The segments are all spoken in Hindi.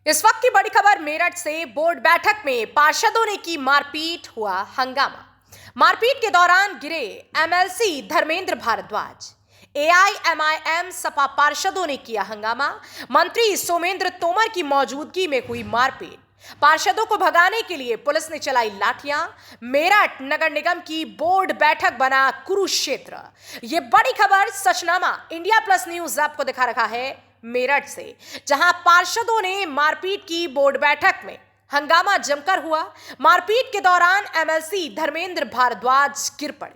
इस वक्त की बड़ी खबर मेरठ से। बोर्ड बैठक में पार्षदों ने की मारपीट, हुआ हंगामा। मारपीट के दौरान गिरे एमएलसी धर्मेंद्र भारद्वाज। एआईएमआईएम सपा पार्षदों ने किया हंगामा। मंत्री सोमेंद्र तोमर की मौजूदगी में हुई मारपीट। पार्षदों को भगाने के लिए पुलिस ने चलाई लाठियां। मेरठ नगर निगम की बोर्ड बैठक बना कुरुक्षेत्र। ये बड़ी खबर सचनामा इंडिया प्लस न्यूज आपको दिखा रखा है मेरठ से, जहां पार्षदों ने मारपीट की। बोर्ड बैठक में हंगामा जमकर हुआ। मारपीट के दौरान एमएलसी धर्मेंद्र भारद्वाज गिर पड़े।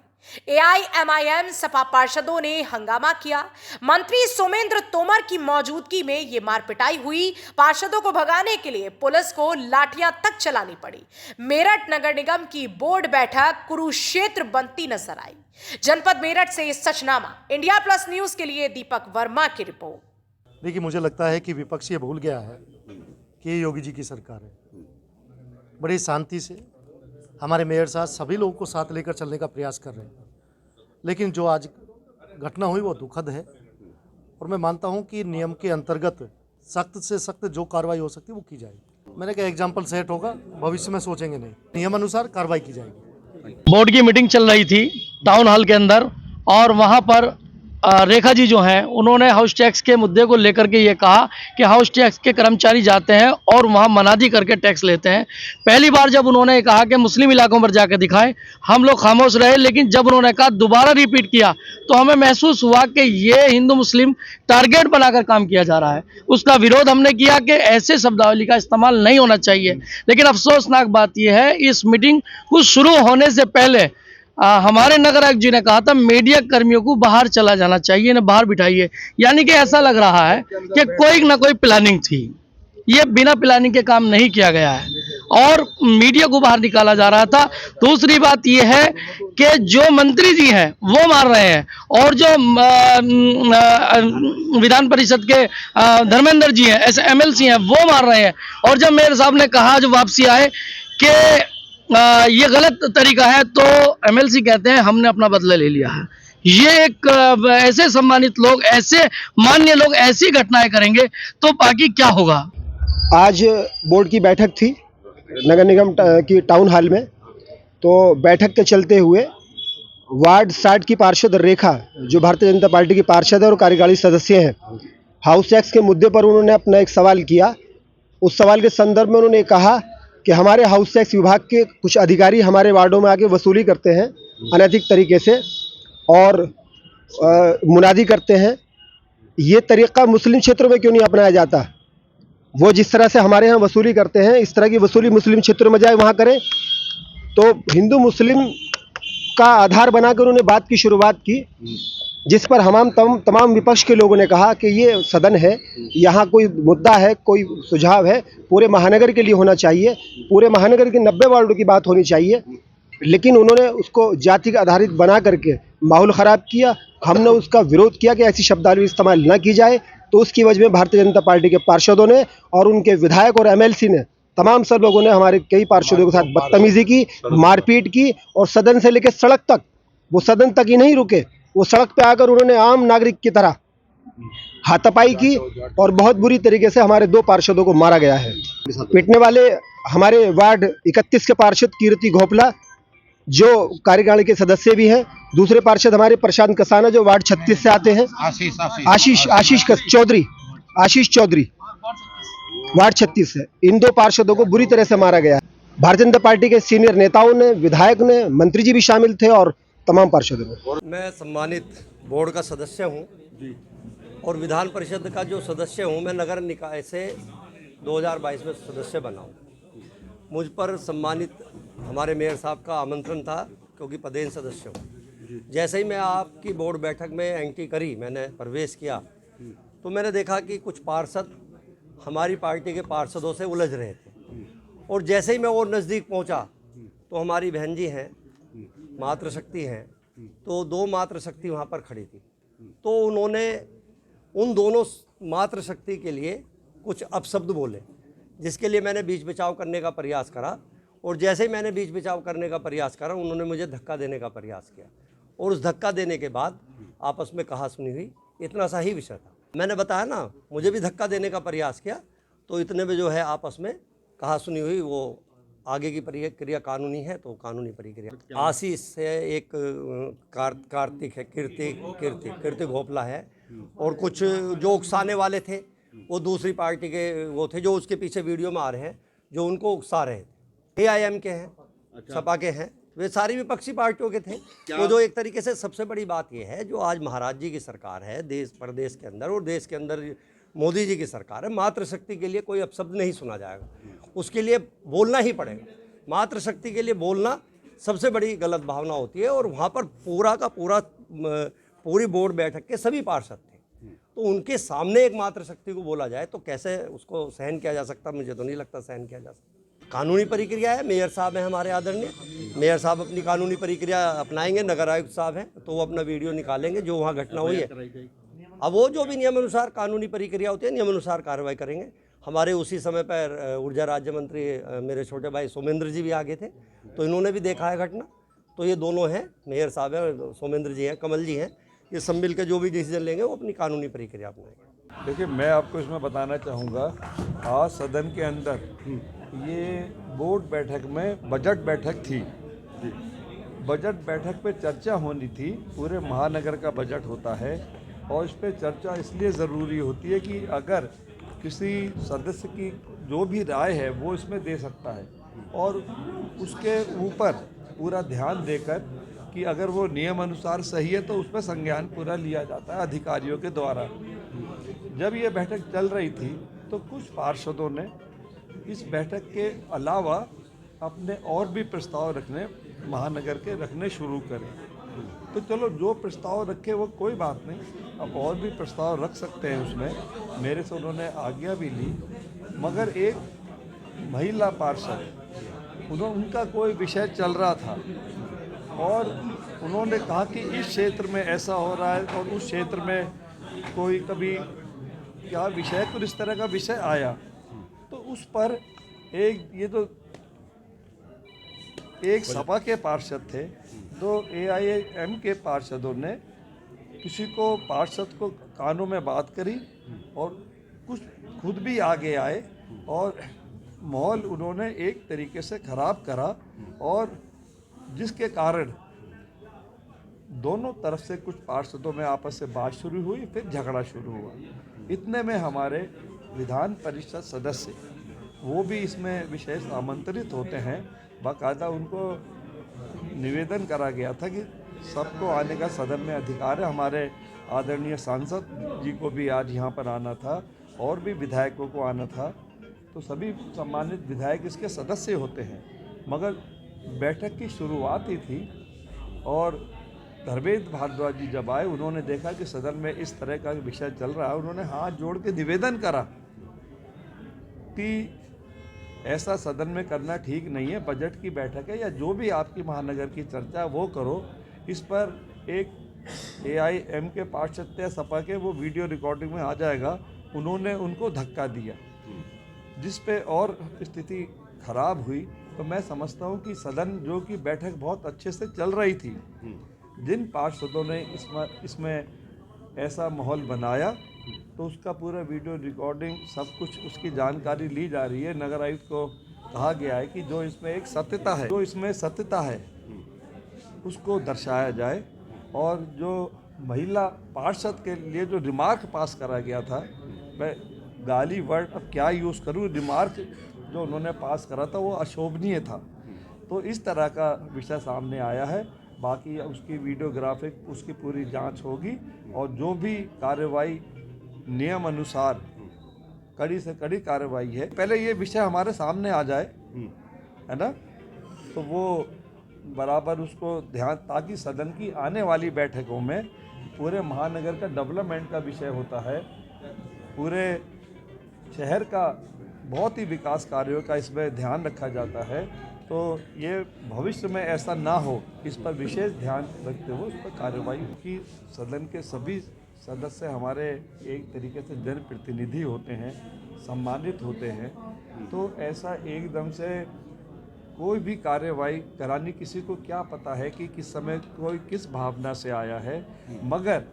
एआईएमआईएम सपा पार्षदों ने हंगामा किया। मंत्री सोमेंद्र तोमर की मौजूदगी में यह मारपिटाई हुई। पार्षदों को भगाने के लिए पुलिस को लाठियां तक चलानी पड़ी। मेरठ नगर निगम की बोर्ड बैठक कुरुक्षेत्र बनती नजर आई। जनपद मेरठ से सचनामा इंडिया प्लस न्यूज के लिए दीपक वर्मा की रिपोर्ट। देखिए, मुझे लगता है कि विपक्ष ये भूल गया है कि ये योगी जी की सरकार है। बड़ी शांति से हमारे मेयर साहब सभी लोगों को साथ लेकर चलने का प्रयास कर रहे हैं, लेकिन जो आज घटना हुई वो दुखद है। और मैं मानता हूं कि नियम के अंतर्गत सख्त से सख्त जो कार्रवाई हो सकती है वो की जाएगी। मैंने कहा एग्जाम्पल सेट होगा, भविष्य में सोचेंगे नहीं, नियम अनुसार कार्रवाई की जाएगी। बोर्ड की मीटिंग चल रही थी टाउन हॉल के अंदर, और वहां पर रेखा जी जो हैं उन्होंने हाउस टैक्स के मुद्दे को लेकर के ये कहा कि हाउस टैक्स के कर्मचारी जाते हैं और वहां मनादी करके टैक्स लेते हैं। पहली बार जब उन्होंने कहा कि मुस्लिम इलाकों पर जाकर दिखाएं, हम लोग खामोश रहे, लेकिन जब उन्होंने कहा दोबारा रिपीट किया तो हमें महसूस हुआ कि ये हिंदू मुस्लिम टारगेट बनाकर काम किया जा रहा है। उसका विरोध हमने किया कि ऐसे शब्दावली का इस्तेमाल नहीं होना चाहिए। लेकिन अफसोसनाक बात यह है, इस मीटिंग को शुरू होने से पहले हमारे नगर आयुक्त जी ने कहा था मीडिया कर्मियों को बाहर चला जाना चाहिए, ना बाहर बिठाइए। यानी कि ऐसा लग रहा है कि कोई ना कोई प्लानिंग थी। ये बिना प्लानिंग के काम नहीं किया गया है और मीडिया को बाहर निकाला जा रहा था। दूसरी बात यह है कि जो मंत्री जी हैं वो मार रहे हैं, और जो विधान परिषद के धर्मेंद्र जी हैं, ऐसे एमएलसी हैं, वो मार रहे हैं। और जब मेयर साहब ने कहा जो वापसी आए कि ये गलत तरीका है, तो एमएलसी कहते हैं हमने अपना बदला ले लिया है। ये एक ऐसे सम्मानित लोग, ऐसे मान्य लोग ऐसी घटनाएं करेंगे तो बाकी क्या होगा। आज बोर्ड की बैठक थी नगर निगम की टाउन हॉल में। तो बैठक के चलते हुए वार्ड 60 की पार्षद रेखा, जो भारतीय जनता पार्टी की पार्षद है और कार्यकारी सदस्य हैं, हाउस टैक्स के मुद्दे पर उन्होंने अपना एक सवाल किया। उस सवाल के संदर्भ में उन्होंने कहा कि हमारे हाउस टैक्स विभाग के कुछ अधिकारी हमारे वार्डों में आके वसूली करते हैं अनैतिक तरीके से और मुनादी करते हैं। ये तरीक़ा मुस्लिम क्षेत्रों में क्यों नहीं अपनाया जाता? वो जिस तरह से हमारे यहाँ वसूली करते हैं, इस तरह की वसूली मुस्लिम क्षेत्रों में जाए, वहाँ करें। तो हिंदू मुस्लिम का आधार बनाकर उन्होंने बात की शुरुआत की, जिस पर तमाम विपक्ष के लोगों ने कहा कि ये सदन है, यहाँ कोई मुद्दा है, कोई सुझाव है, पूरे महानगर के लिए होना चाहिए, पूरे महानगर के 90 वार्डों की बात होनी चाहिए। लेकिन उन्होंने उसको जाति आधारित बना करके माहौल ख़राब किया। हमने उसका विरोध किया कि ऐसी शब्दावली इस्तेमाल न की जाए। तो उसकी वजह में भारतीय जनता पार्टी के पार्षदों ने और उनके विधायक और एमएलसी ने, तमाम सब लोगों ने हमारे कई पार्षदों के साथ बदतमीजी की, मारपीट की, और सदन से लेकर सड़क तक, वो सदन तक ही नहीं रुके, वो सड़क पे आकर उन्होंने आम नागरिक की तरह हाथापाई की और बहुत बुरी तरीके से हमारे 2 पार्षदों को मारा गया है। पीटने वाले हमारे वार्ड 31 के पार्षद कीर्ति घोपला, जो कार्यकारिणी के सदस्य भी हैं। दूसरे पार्षद हमारे प्रशांत कसाना, जो वार्ड 36 से आते हैं, आशीष चौधरी वार्ड 36 से। इन 2 पार्षदों को बुरी तरह से मारा गया है। भारतीय जनता पार्टी के सीनियर नेताओं ने, विधायक ने, मंत्री जी भी शामिल थे और तमाम पार्षदों ने। मैं सम्मानित बोर्ड का सदस्य हूं और विधान परिषद का जो सदस्य हूं, मैं नगर निकाय से 2022 में सदस्य बना हूं। मुझ पर सम्मानित हमारे मेयर साहब का आमंत्रण था, क्योंकि पदेन सदस्य हूं। जैसे ही मैं आपकी बोर्ड बैठक में एंट्री करी, मैंने प्रवेश किया, तो मैंने देखा कि कुछ पार्षद हमारी पार्टी के पार्षदों से उलझ रहे थे। और जैसे ही मैं और नज़दीक पहुंचा तो हमारी बहन जी हैं, मातृशक्ति हैं, तो 2 मातृशक्ति वहाँ पर खड़ी थी। तो उन्होंने उन दोनों मातृशक्ति के लिए कुछ अपशब्द बोले, जिसके लिए मैंने बीच बचाव करने का प्रयास करा। और जैसे ही मैंने बीच बचाव करने का प्रयास करा, उन्होंने मुझे धक्का देने का प्रयास किया। और उस धक्का देने के बाद आपस में कहा सुनी हुई, इतना सा ही विषय था। मैंने बताया ना, मुझे भी धक्का देने का प्रयास किया, तो इतने में जो है आपस में कहा सुनी हुई, वो आगे की प्रक्रिया कानूनी है तो कानूनी प्रक्रिया। आशीष से एक कार्तिक है, कीर्ति घोपला है, और कुछ जो उकसाने वाले थे वो दूसरी पार्टी के वो थे, जो उसके पीछे वीडियो में आ रहे हैं, जो उनको उकसा रहे थे। AIM के हैं, सपा के हैं, वे सारी विपक्षी पार्टियों के थे। तो जो एक तरीके से सबसे बड़ी बात यह है, जो आज महाराज जी की सरकार है देश प्रदेश के अंदर, और देश के अंदर मोदी जी की सरकार है, मातृशक्ति के लिए कोई अपशब्द नहीं सुना जाएगा, उसके लिए बोलना ही पड़ेगा। मातृशक्ति के लिए बोलना सबसे बड़ी गलत भावना होती है, और वहाँ पर पूरा का पूरा पूरी बोर्ड बैठक के सभी पार्षद थे, तो उनके सामने एक मातृशक्ति को बोला जाए तो कैसे उसको सहन किया जा सकता? मुझे तो नहीं लगता सहन किया जा सकता। कानूनी प्रक्रिया है, मेयर साहब हैं हमारे आदरणीय, मेयर साहब अपनी कानूनी प्रक्रिया अपनाएंगे, नगर आयुक्त साहब हैं तो वो अपना वीडियो निकालेंगे जो वहाँ घटना हुई है। अब वो जो भी नियमानुसार कानूनी प्रक्रिया होती है, नियमानुसार कार्रवाई करेंगे। हमारे उसी समय पर ऊर्जा राज्य मंत्री मेरे छोटे भाई सोमेंद्र जी भी आगे थे, तो इन्होंने भी देखा है घटना। तो ये दोनों हैं, मेयर साहब हैं, सोमेंद्र जी हैं, कमल जी हैं, ये सब मिल के जो भी डिसीजन लेंगे वो अपनी कानूनी प्रक्रिया अपनाएंगे। देखिए, मैं आपको इसमें बताना चाहूँगा, आज सदन के अंदर ये बोर्ड बैठक में बजट बैठक थी। बजट बैठक पे चर्चा होनी थी, पूरे महानगर का बजट होता है, और इस पर चर्चा इसलिए ज़रूरी होती है कि अगर किसी सदस्य की जो भी राय है वो इसमें दे सकता है, और उसके ऊपर पूरा ध्यान देकर कि अगर वो नियम अनुसार सही है तो उसमें संज्ञान पूरा लिया जाता है अधिकारियों के द्वारा। जब ये बैठक चल रही थी तो कुछ पार्षदों ने इस बैठक के अलावा अपने और भी प्रस्ताव रखने महानगर के रखने शुरू करे। तो चलो, जो प्रस्ताव रखे वो कोई बात नहीं, अब और भी प्रस्ताव रख सकते हैं उसमें, मेरे से उन्होंने आज्ञा भी ली। मगर एक महिला पार्षद, उनका कोई विषय चल रहा था और उन्होंने कहा कि इस क्षेत्र में ऐसा हो रहा है और उस क्षेत्र में कोई कभी क्या विषय, कुछ इस तरह का विषय आया, तो उस पर एक सपा के पार्षद थे, दो AIM के पार्षदों ने किसी को पार्षद को कानों में बात करी और कुछ खुद भी आगे आए और माहौल उन्होंने एक तरीके से ख़राब करा, और जिसके कारण दोनों तरफ से कुछ पार्षदों में आपस से बात शुरू हुई, फिर झगड़ा शुरू हुआ। इतने में हमारे विधान परिषद सदस्य, वो भी इसमें विशेष आमंत्रित होते हैं, बाकायदा उनको निवेदन करा गया था कि सबको आने का सदन में अधिकार है। हमारे आदरणीय सांसद जी को भी आज यहाँ पर आना था और भी विधायकों को आना था, तो सभी सम्मानित विधायक इसके सदस्य होते हैं। मगर बैठक की शुरुआत ही थी और धर्मेंद्र भारद्वाज जी जब आए, उन्होंने देखा कि सदन में इस तरह का विषय चल रहा है, उन्होंने हाथ जोड़ के निवेदन करा कि ऐसा सदन में करना ठीक नहीं है, बजट की बैठक है या जो भी आपकी महानगर की चर्चा वो करो। इस पर एक AIM के पार्षद थे सपा के, वो वीडियो रिकॉर्डिंग में आ जाएगा, उन्होंने उनको धक्का दिया, जिस पे और स्थिति खराब हुई। तो मैं समझता हूँ कि सदन जो कि बैठक बहुत अच्छे से चल रही थी, जिन पार्षदों ने इसमें ऐसा माहौल बनाया, तो उसका पूरा वीडियो रिकॉर्डिंग सब कुछ उसकी जानकारी ली जा रही है। नगर आयुक्त को कहा गया है कि जो इसमें एक सत्यता है, जो इसमें सत्यता है उसको दर्शाया जाए। और जो महिला पार्षद के लिए जो रिमार्क पास करा गया था, मैं गाली वर्ड अब क्या यूज़ करूँ, रिमार्क जो उन्होंने पास करा था वो अशोभनीय था। तो इस तरह का विषय सामने आया है। बाकी उसकी वीडियोग्राफिक उसकी पूरी जांच होगी और जो भी कार्रवाई नियम अनुसार कड़ी से कड़ी कार्रवाई है। पहले ये विषय हमारे सामने आ जाए, है ना, तो वो बराबर उसको ध्यान, ताकि सदन की आने वाली बैठकों में पूरे महानगर का डेवलपमेंट का विषय होता है, पूरे शहर का बहुत ही विकास कार्यों का इसमें ध्यान रखा जाता है। तो ये भविष्य में ऐसा ना हो, इस पर विशेष ध्यान रखते हुए उस पर कार्रवाई की। सदन के सभी सदस्य हमारे एक तरीके से जनप्रतिनिधि होते हैं, सम्मानित होते हैं, तो ऐसा एकदम से कोई भी कार्रवाई करानी, किसी को क्या पता है कि किस समय कोई किस भावना से आया है। मगर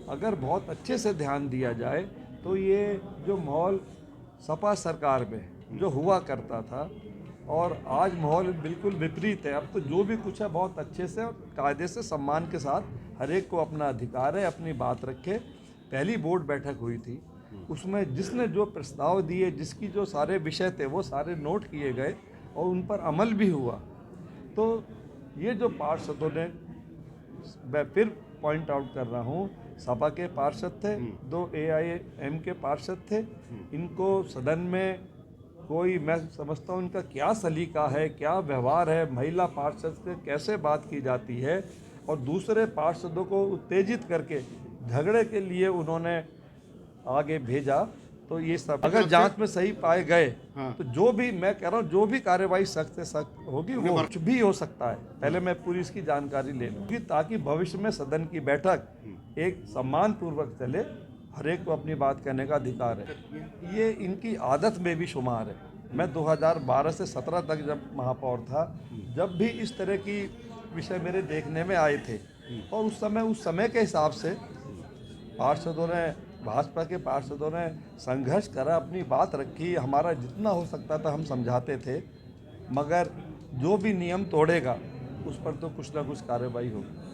अगर बहुत अच्छे से ध्यान दिया जाए तो ये जो माहौल सपा सरकार में जो हुआ करता था और आज माहौल बिल्कुल विपरीत है। अब तो जो भी कुछ है बहुत अच्छे से और कायदे से सम्मान के साथ हर एक को अपना अधिकार है अपनी बात रखे। पहली बोर्ड बैठक हुई थी, उसमें जिसने जो प्रस्ताव दिए, जिसकी जो सारे विषय थे वो सारे नोट किए गए और उन पर अमल भी हुआ। तो ये जो पार्षदों ने, मैं फिर पॉइंट आउट कर रहा हूँ, सपा के पार्षद थे, 2 AIM के पार्षद थे। इनको सदन में कोई, मैं समझता हूँ इनका क्या सलीका है, क्या व्यवहार है, महिला पार्षद से कैसे बात की जाती है और दूसरे पार्षदों को उत्तेजित करके झगड़े के लिए उन्होंने आगे भेजा। तो ये सब अगर जांच में सही पाए गए तो जो भी, मैं कह रहा हूँ जो भी कार्रवाई सख्त से सख्त होगी वो कुछ भी हो सकता है। पहले मैं पूरी इसकी जानकारी ले लूँगी ताकि भविष्य में सदन की बैठक एक सम्मान पूर्वक चले। हर एक को अपनी बात कहने का अधिकार है। ये इनकी आदत में भी शुमार है। मैं 2012 से 17 तक जब महापौर था, जब भी इस तरह की विषय मेरे देखने में आए थे और उस समय के हिसाब से पार्षदों ने, भाजपा के पार्षदों ने संघर्ष करा, अपनी बात रखी, हमारा जितना हो सकता था हम समझाते थे, मगर जो भी नियम तोड़ेगा उस पर तो कुछ ना कुछ कार्रवाई होगी।